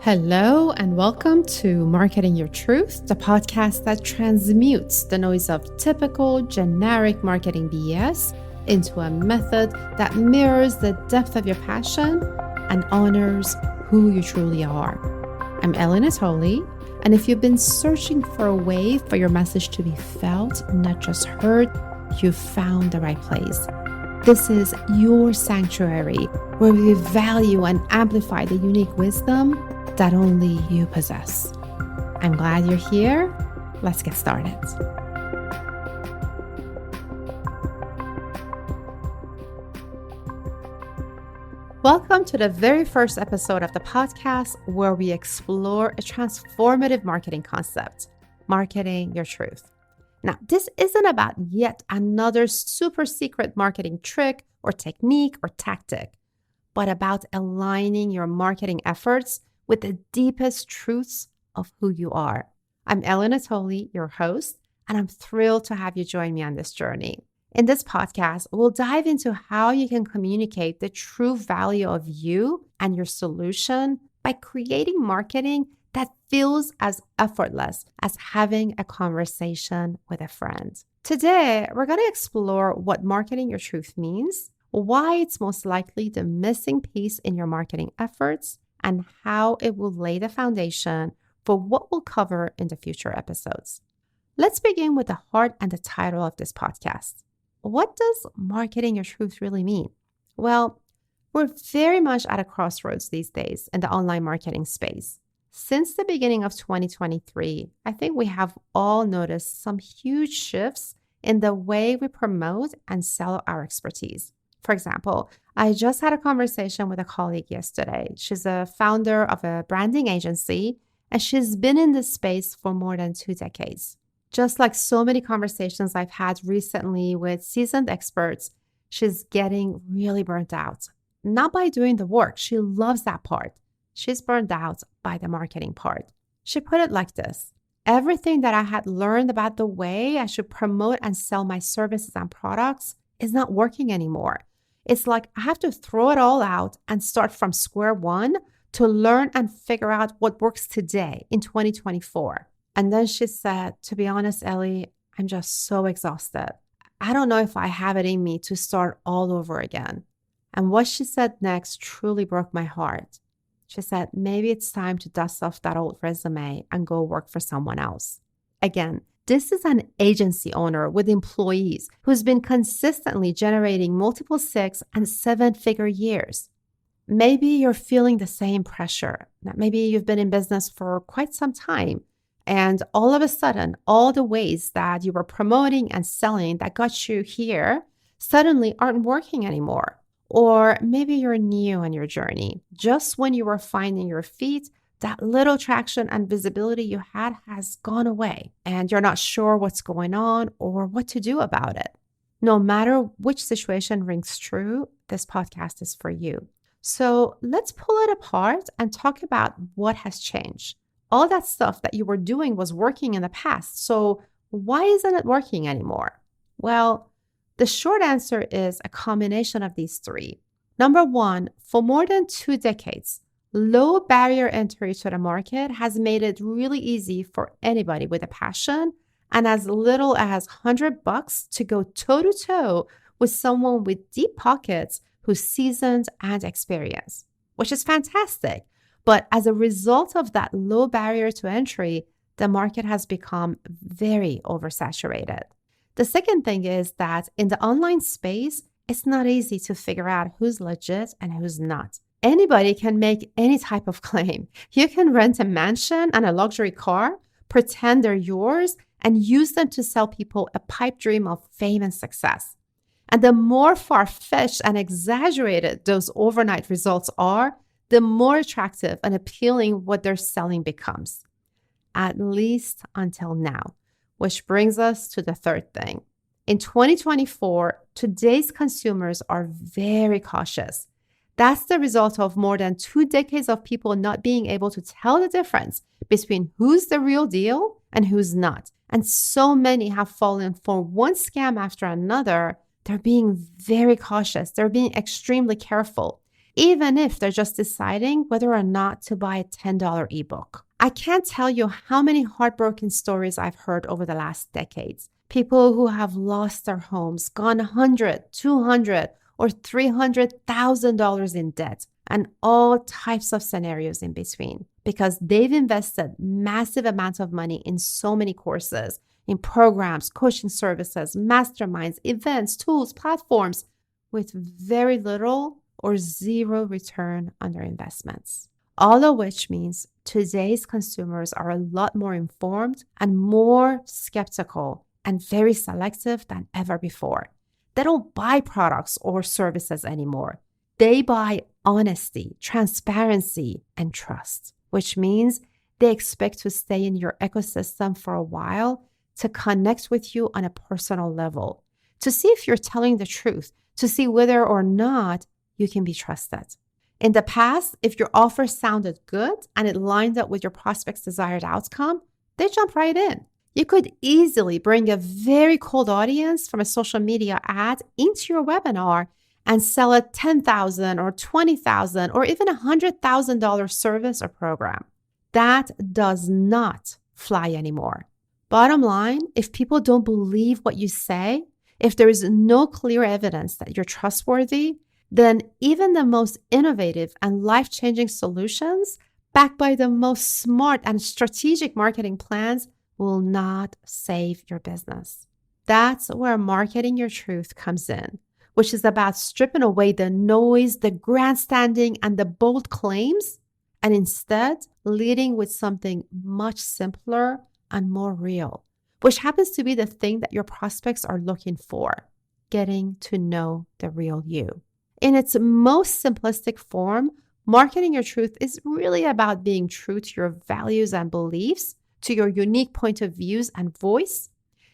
Hello, and welcome to Marketing Your Truth, the podcast that transmutes the noise of typical generic marketing BS into a method that mirrors the depth of your passion and honors who you truly are. I'm Ellen Atoli, and if you've been searching for a way for your message to be felt, not just heard, you've found the right place. This is your sanctuary where we value and amplify the unique wisdom that only you possess. I'm glad you're here. Let's get started. Welcome to the very first episode of the podcast where we explore a transformative marketing concept, marketing your truth. Now, this isn't about yet another super secret marketing trick or technique or tactic, but about aligning your marketing efforts with the deepest truths of who you are. I'm Ellen Atoli, your host, and I'm thrilled to have you join me on this journey. In this podcast, we'll dive into how you can communicate the true value of you and your solution by creating marketing that feels as effortless as having a conversation with a friend. Today, we're going to explore what marketing your truth means, why it's most likely the missing piece in your marketing efforts, and how it will lay the foundation for what we'll cover in the future episodes. Let's begin with the heart and the title of this podcast. What does marketing your truth really mean? Well, we're very much at a crossroads these days in the online marketing space. Since the beginning of 2023, I think we have all noticed some huge shifts in the way we promote and sell our expertise. For example, I just had a conversation with a colleague yesterday. She's a founder of a branding agency, and she's been in this space for more than 2 decades. Just like so many conversations I've had recently with seasoned experts, she's getting really burnt out. Not by doing the work. She loves that part. She's burned out by the marketing part. She put it like this: everything that I had learned about the way I should promote and sell my services and products is not working anymore. It's like I have to throw it all out and start from square one to learn and figure out what works today in 2024. And then she said, to be honest, Ellie, I'm just so exhausted. I don't know if I have it in me to start all over again. And what she said next truly broke my heart. She said, maybe it's time to dust off that old resume and go work for someone else. Again, this is an agency owner with employees who's been consistently generating multiple 6- and 7-figure years. Maybe you're feeling the same pressure. Maybe you've been in business for quite some time, and all of a sudden, all the ways that you were promoting and selling that got you here suddenly aren't working anymore. Or maybe you're new on your journey. Just when you were finding your feet, that little traction and visibility you had has gone away, and you're not sure what's going on or what to do about it. No matter which situation rings true, this podcast is for you. So let's pull it apart and talk about what has changed. All that stuff that you were doing was working in the past. So why isn't it working anymore? Well, the short answer is a combination of these three. Number one, for more than 2 decades, low barrier entry to the market has made it really easy for anybody with a passion and as little as $100 to go toe-to-toe with someone with deep pockets who's seasoned and experienced, which is fantastic. But as a result of that low barrier to entry, the market has become very oversaturated. The second thing is that in the online space, it's not easy to figure out who's legit and who's not. Anybody can make any type of claim. You can rent a mansion and a luxury car, pretend they're yours, and use them to sell people a pipe dream of fame and success. And the more far-fetched and exaggerated those overnight results are, the more attractive and appealing what they're selling becomes. At least until now, which brings us to the third thing. In 2024, today's consumers are very cautious. That's the result of more than 2 decades of people not being able to tell the difference between who's the real deal and who's not. And so many have fallen for one scam after another. They're being very cautious. They're being extremely careful. even if they're just deciding whether or not to buy a $10 ebook. I can't tell you how many heartbroken stories I've heard over the last decades. People who have lost their homes, gone $100, $200, or $300,000 in debt, and all types of scenarios in between, because they've invested massive amounts of money in so many courses, in programs, coaching services, masterminds, events, tools, platforms, with very little or zero return on their investments. All of which means today's consumers are a lot more informed and more skeptical and very selective than ever before. They don't buy products or services anymore. They buy honesty, transparency, and trust, which means they expect to stay in your ecosystem for a while, to connect with you on a personal level, to see if you're telling the truth, to see whether or not you can be trusted. In the past, if your offer sounded good and it lined up with your prospect's desired outcome, they jump right in. You could easily bring a very cold audience from a social media ad into your webinar and sell a $10,000 or $20,000 or even $100,000 service or program. That does not fly anymore. Bottom line, if people don't believe what you say, if there is no clear evidence that you're trustworthy, then even the most innovative and life-changing solutions, backed by the most smart and strategic marketing plans, will not save your business. That's where marketing your truth comes in, which is about stripping away the noise, the grandstanding, and the bold claims, and instead leading with something much simpler and more real, which happens to be the thing that your prospects are looking for, getting to know the real you. In its most simplistic form, marketing your truth is really about being true to your values and beliefs, to your unique point of views and voice,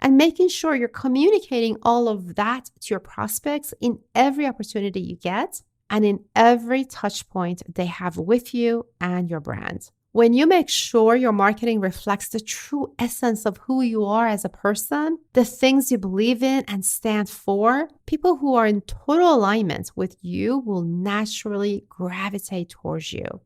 and making sure you're communicating all of that to your prospects in every opportunity you get and in every touch point they have with you and your brand. When you make sure your marketing reflects the true essence of who you are as a person, the things you believe in and stand for, people who are in total alignment with you will naturally gravitate towards you.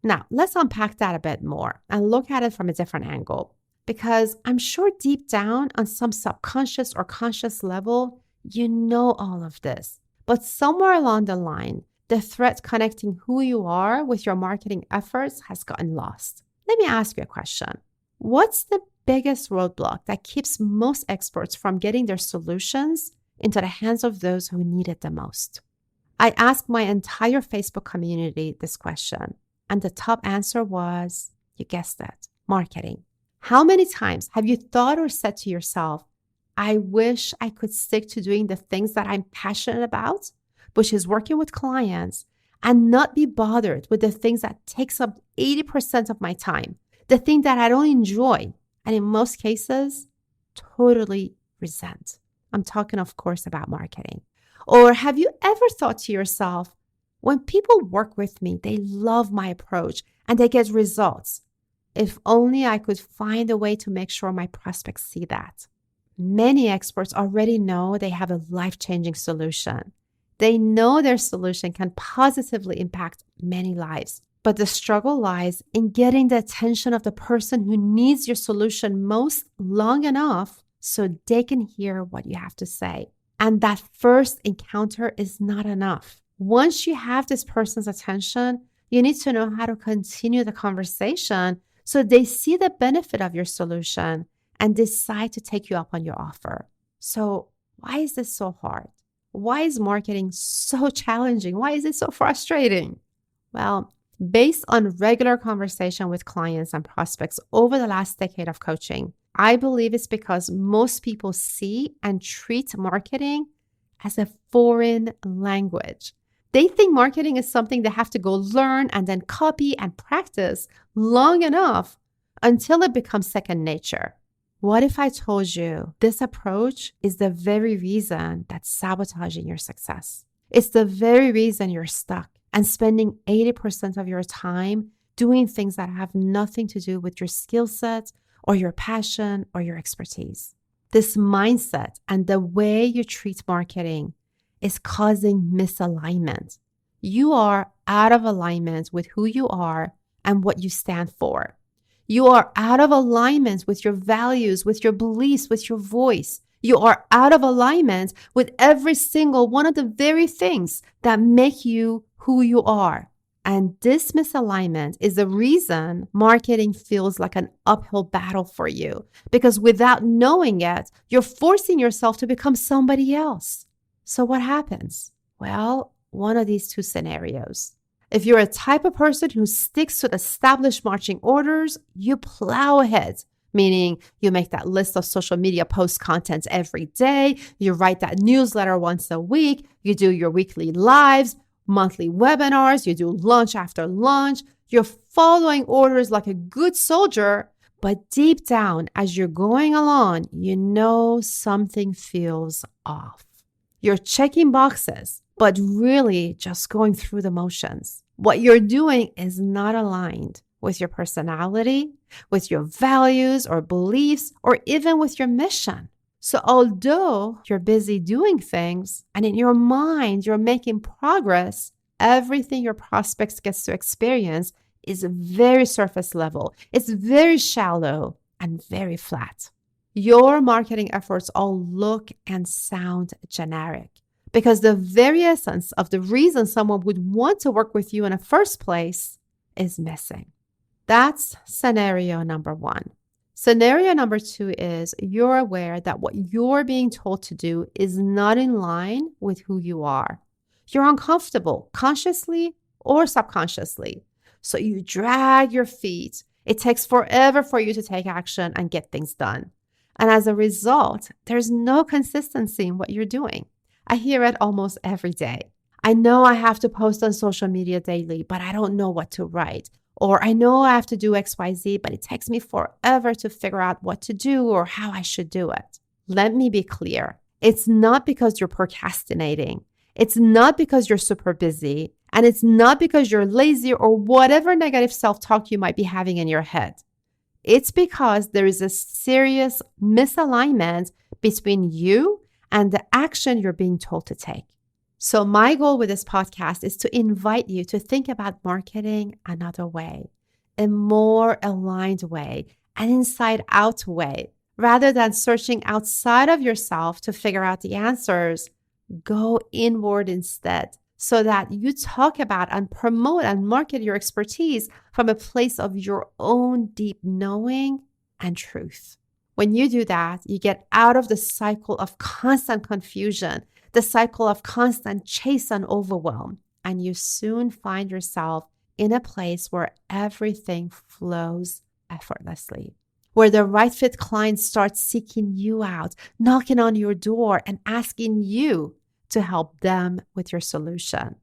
Now, let's unpack that a bit more and look at it from a different angle, because I'm sure deep down on some subconscious or conscious level, you know all of this. But somewhere along the line, the thread connecting who you are with your marketing efforts has gotten lost. Let me ask you a question. What's the biggest roadblock that keeps most experts from getting their solutions into the hands of those who need it the most? I asked my entire Facebook community this question, and the top answer was, you guessed it, marketing. How many times have you thought or said to yourself, I wish I could stick to doing the things that I'm passionate about, which is working with clients, and not be bothered with the things that takes up 80% of my time, the thing that I don't enjoy, and in most cases, totally resent. I'm talking, of course, about marketing. Or have you ever thought to yourself, when people work with me, they love my approach and they get results. If only I could find a way to make sure my prospects see that. Many experts already know they have a life-changing solution. They know their solution can positively impact many lives, but the struggle lies in getting the attention of the person who needs your solution most long enough so they can hear what you have to say. And that first encounter is not enough. Once you have this person's attention, you need to know how to continue the conversation so they see the benefit of your solution and decide to take you up on your offer. So why is this so hard? Why is marketing so challenging? Why is it so frustrating? Well, based on regular conversation with clients and prospects over the last decade of coaching, I believe it's because most people see and treat marketing as a foreign language. They think marketing is something they have to go learn and then copy and practice long enough until it becomes second nature. What if I told you this approach is the very reason that's sabotaging your success? It's the very reason you're stuck and spending 80% of your time doing things that have nothing to do with your skill set or your passion or your expertise. This mindset and the way you treat marketing is causing misalignment. You are out of alignment with who you are and what you stand for. You are out of alignment with your values, with your beliefs, with your voice. You are out of alignment with every single one of the very things that make you who you are. And this misalignment is the reason marketing feels like an uphill battle for you, because without knowing it, you're forcing yourself to become somebody else. So what happens? Well, one of these two scenarios. If you're a type of person who sticks to the established marching orders, you plow ahead, meaning you make that list of social media post content every day, you write that newsletter once a week, you do your weekly lives, monthly webinars, you do lunch after lunch. You're following orders like a good soldier, but deep down, as you're going along, you know something feels off. You're checking boxes, but really just going through the motions. What you're doing is not aligned with your personality, with your values or beliefs, or even with your mission. So although you're busy doing things and in your mind you're making progress, everything your prospects gets to experience is very surface level. It's very shallow and very flat. Your marketing efforts all look and sound generic because the very essence of the reason someone would want to work with you in the first place is missing. That's scenario number one. Scenario number two is you're aware that what you're being told to do is not in line with who you are. You're uncomfortable, consciously or subconsciously. So you drag your feet. It takes forever for you to take action and get things done. And as a result, there's no consistency in what you're doing. I hear it almost every day. I know I have to post on social media daily, but I don't know what to write. Or I know I have to do XYZ, but it takes me forever to figure out what to do or how I should do it. Let me be clear. It's not because you're procrastinating. It's not because you're super busy. And it's not because you're lazy or whatever negative self-talk you might be having in your head. It's because there is a serious misalignment between you and the action you're being told to take. So my goal with this podcast is to invite you to think about marketing another way, a more aligned way, an inside-out way. Rather than searching outside of yourself to figure out the answers, go inward instead so that you talk about and promote and market your expertise from a place of your own deep knowing and truth. When you do that, you get out of the cycle of constant confusion, the cycle of constant chase and overwhelm, and you soon find yourself in a place where everything flows effortlessly, where the right fit client starts seeking you out, knocking on your door and asking you to help them with your solution.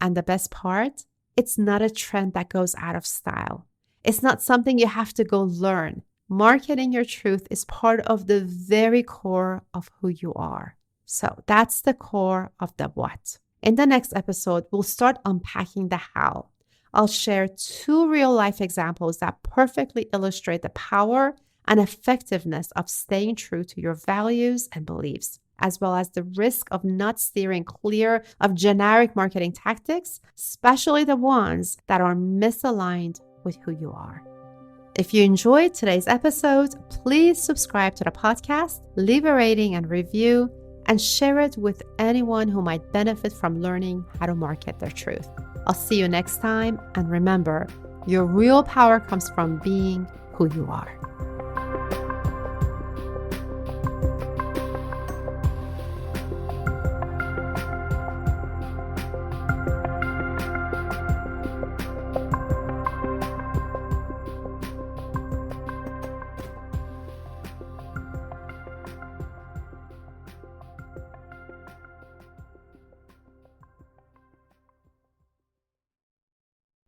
And the best part, it's not a trend that goes out of style. It's not something you have to go learn. Marketing your truth is part of the very core of who you are. So that's the core of the what. In the next episode, we'll start unpacking the how. I'll share 2 real-life examples that perfectly illustrate the power and effectiveness of staying true to your values and beliefs, as well as the risk of not steering clear of generic marketing tactics, especially the ones that are misaligned with who you are. If you enjoyed today's episode, please subscribe to the podcast, leave a rating and review, and share it with anyone who might benefit from learning how to market their truth. I'll see you next time, and remember, your real power comes from being who you are.